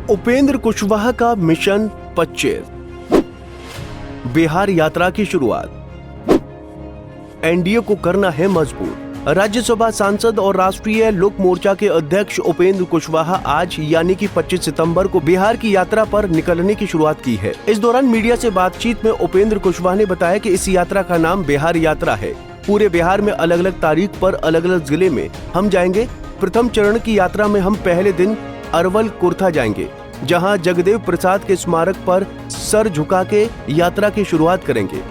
उपेंद्र कुशवाहा का मिशन 25। बिहार यात्रा की शुरुआत। एनडीए को करना है मजबूत। राज्यसभा सांसद और राष्ट्रीय लोक मोर्चा के अध्यक्ष उपेंद्र कुशवाहा आज यानी कि 25 सितंबर को बिहार की यात्रा पर निकलने की शुरुआत की है। इस दौरान मीडिया से बातचीत में उपेंद्र कुशवाहा ने बताया कि इस यात्रा का नाम बिहार यात्रा है। पूरे बिहार में अलग अलग तारीख पर अलग अलग जिले में हम जाएंगे। प्रथम चरण की यात्रा में हम पहले दिन अरवल कुर्था जाएंगे, जहां जगदेव प्रसाद के स्मारक पर सर झुका के यात्रा की शुरुआत करेंगे।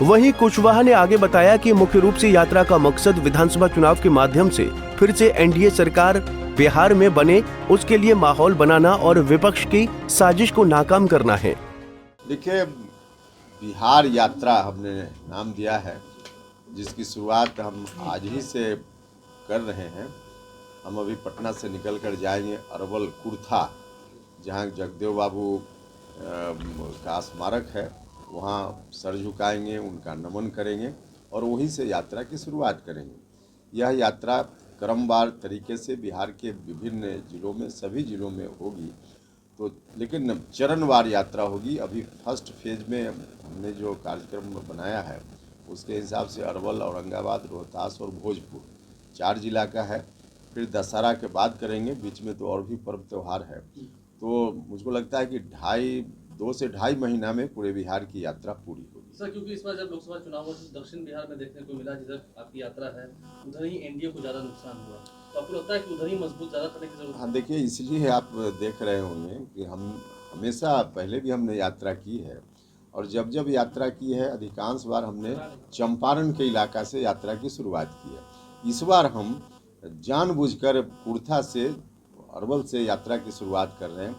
वहीं कुशवाहा ने आगे बताया कि मुख्य रूप से यात्रा का मकसद विधानसभा चुनाव के माध्यम से फिर से एनडीए सरकार बिहार में बने, उसके लिए माहौल बनाना और विपक्ष की साजिश को नाकाम करना है। देखिए, बिहार यात्रा हमने नाम दिया है, जिसकी शुरुआत हम आज ही से कर रहे हैं। हम अभी पटना से निकल कर जाएंगे अरवल कुर्था, जहाँ जगदेव बाबू का स्मारक है, वहाँ सर झुकाएंगे, उनका नमन करेंगे और वहीं से यात्रा की शुरुआत करेंगे। यह यात्रा क्रमवार तरीके से बिहार के विभिन्न जिलों में, सभी जिलों में होगी, तो लेकिन चरणवार यात्रा होगी। अभी फर्स्ट फेज में हमने जो कार्यक्रम बनाया है उसके हिसाब से अरवल, औरंगाबाद, रोहतास और भोजपुर 4 जिला का है। फिर दशहरा के बाद करेंगे, बीच में तो और भी पर्व त्यौहार है। तो मुझको लगता है कि 2 से ढाई महीना में पूरे बिहार की यात्रा पूरी होगी। सर, क्योंकि इस बार जब लोकसभा चुनाव हुआ तो दक्षिण बिहार में देखने को मिला, जिधर आपकी यात्रा है उधर ही एनडीए को ज़्यादा नुकसान हुआ, तो आपको लगता है कि उधर ही मजबूत ज़्यादा करने की जरूरत है? हाँ, देखिए, इसलिए आप देख रहे होंगे कि हम हमेशा पहले भी हमने यात्रा की है, और जब जब यात्रा की है अधिकांश बार हमने चंपारण के इलाका से यात्रा की शुरुआत की है। इस बार हम जानबूझकर कुर्था से, अरवल से यात्रा की शुरुआत कर रहे हैं।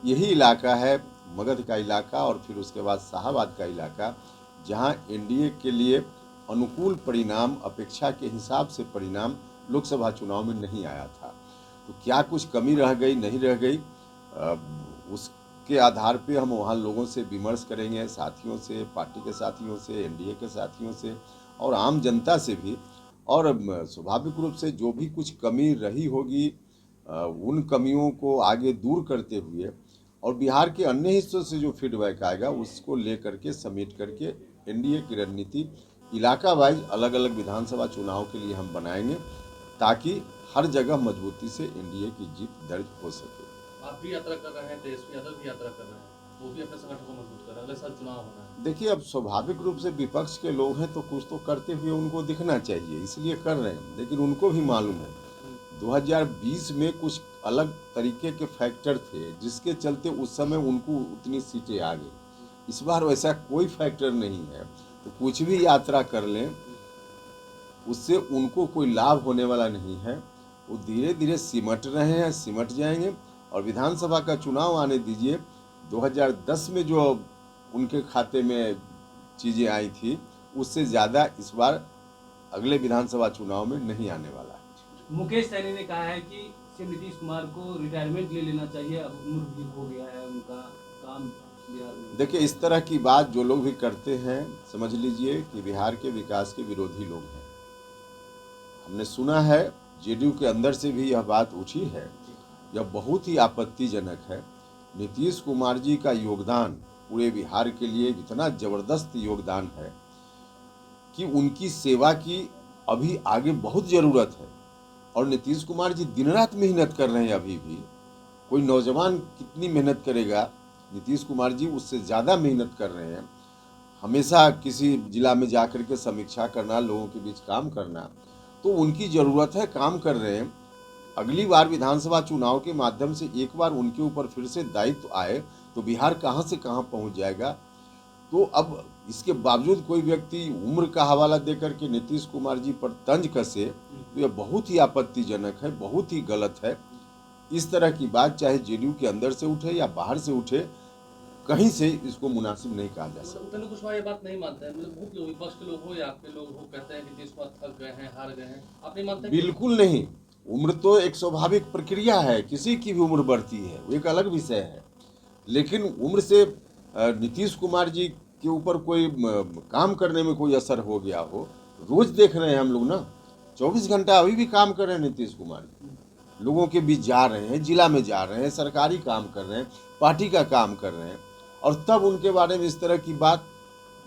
यही इलाका है मगध का इलाका और फिर उसके बाद शाहाबाद का इलाका, जहां एनडीए के लिए अनुकूल परिणाम, अपेक्षा के हिसाब से परिणाम लोकसभा चुनाव में नहीं आया था। तो क्या कुछ कमी रह गई, नहीं रह गई, उसके आधार पे हम वहां लोगों से विमर्श करेंगे, साथियों से, पार्टी के साथियों से, एनडीए के साथियों से और आम जनता से भी। और स्वाभाविक रूप से जो भी कुछ कमी रही होगी उन कमियों को आगे दूर करते हुए और बिहार के अन्य हिस्सों से जो फीडबैक आएगा उसको लेकर के समेट करके एनडीए की रणनीति इलाका वाइज अलग अलग विधानसभा चुनाव के लिए हम बनाएंगे, ताकि हर जगह मजबूती से एनडीए की जीत दर्ज हो सके। आप भी यात्रा कर रहे हैं, तेजस्वी यादव भी यात्रा कर रहे हैं, वो भी अपने संगठन को मजबूत कर रहे हैं, अगले साल चुनाव होना है। देखिए, अब स्वाभाविक रूप से विपक्ष के लोग हैं तो कुछ तो करते हुए उनको दिखना चाहिए, इसलिए कर रहे हैं। लेकिन उनको भी मालूम है 2020 में कुछ अलग तरीके के फैक्टर थे जिसके चलते उस समय उनको उतनी सीटें आ गई। इस बार वैसा कोई फैक्टर नहीं है, तो कुछ भी यात्रा कर लें उससे उनको कोई लाभ होने वाला नहीं है। वो धीरे धीरे सिमट रहे हैं, सिमट जाएंगे और विधानसभा का चुनाव आने दीजिए। 2010 में जो उनके खाते में चीज़ें आई थी उससे ज़्यादा इस बार अगले विधानसभा चुनाव में नहीं आने वाला है। मुकेश सहनी ने कहा है कि सीएम नीतीश कुमार को रिटायरमेंट ले लेना चाहिए, अब उम्र भी हो गया है उनका, काम बिहार में। देखिए, इस तरह की बात जो लोग भी करते हैं, समझ लीजिए कि बिहार के विकास के विरोधी लोग हैं। हमने सुना है जेडीयू के अंदर से भी यह बात उठी है, यह बहुत ही आपत्तिजनक है। नीतीश कुमार जी का योगदान पूरे बिहार के लिए इतना ज़बरदस्त योगदान है कि उनकी सेवा की अभी आगे बहुत ज़रूरत है। और नीतीश कुमार जी दिन रात मेहनत कर रहे हैं। अभी भी कोई नौजवान कितनी मेहनत करेगा, नीतीश कुमार जी उससे ज़्यादा मेहनत कर रहे हैं। हमेशा किसी जिला में जाकर के समीक्षा करना, लोगों के बीच काम करना, तो उनकी ज़रूरत है, काम कर रहे हैं। अगली बार विधानसभा चुनाव के माध्यम से एक बार उनके ऊपर फिर से दायित्व आए तो बिहार कहाँ से कहाँ पहुँच जाएगा। तो अब इसके बावजूद कोई व्यक्ति उम्र का हवाला देकर के नीतीश कुमार जी पर तंज कसे, तो यह बहुत ही आपत्तिजनक है, बहुत ही गलत है। इस तरह की बात चाहे जेडीयू के अंदर से उठे या बाहर से उठे, कहीं से इसको मुनासिब नहीं कहा जा सकता। उपेंद्र कुशवाहा ये बात नहीं मानते हैं, मतलब बहुत लोग, विपक्ष के लोग हो या आपके लोग हो, कहते हैं कि नीतीश कुमार थक गए हैं, हार गए हैं, आप नहीं मानते? बिल्कुल नहीं। उम्र तो एक स्वाभाविक प्रक्रिया है, किसी की भी उम्र बढ़ती है, वो एक अलग विषय है। लेकिन उम्र से नीतीश कुमार जी के ऊपर कोई काम करने में कोई असर हो गया हो? रोज देख रहे हैं हम लोग ना, 24 घंटा अभी भी काम कर रहे हैं नीतीश कुमार जी। लोगों के बीच जा रहे हैं, जिला में जा रहे हैं, सरकारी काम कर रहे हैं, पार्टी का काम कर रहे हैं, और तब उनके बारे में इस तरह की बात।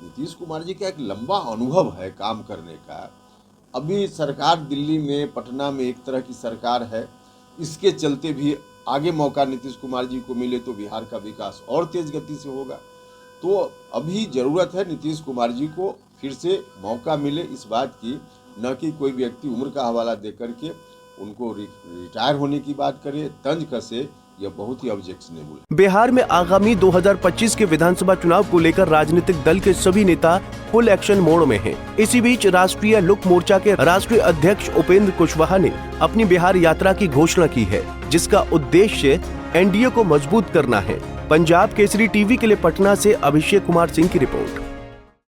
नीतीश कुमार जी का एक लंबा अनुभव है काम करने का। अभी सरकार दिल्ली में, पटना में एक तरह की सरकार है, इसके चलते भी आगे मौका नीतीश कुमार जी को मिले तो बिहार का विकास और तेज गति से होगा। तो अभी ज़रूरत है नीतीश कुमार जी को फिर से मौका मिले इस बात की, न कि कोई व्यक्ति उम्र का हवाला दे करके उनको रिटायर होने की बात करे, तंज कसे। यह बहुत ही ऑब्जेक्शनेबल है। बिहार में आगामी 2025 के विधानसभा चुनाव को लेकर राजनीतिक दल के सभी नेता फुल एक्शन मोड में हैं। इसी बीच राष्ट्रीय लोक मोर्चा के राष्ट्रीय अध्यक्ष उपेंद्र कुशवाहा ने अपनी बिहार यात्रा की घोषणा की है, जिसका उद्देश्य एनडीए को मजबूत करना है। पंजाब केसरी टीवी के लिए पटना से अभिषेक कुमार सिंह की रिपोर्ट।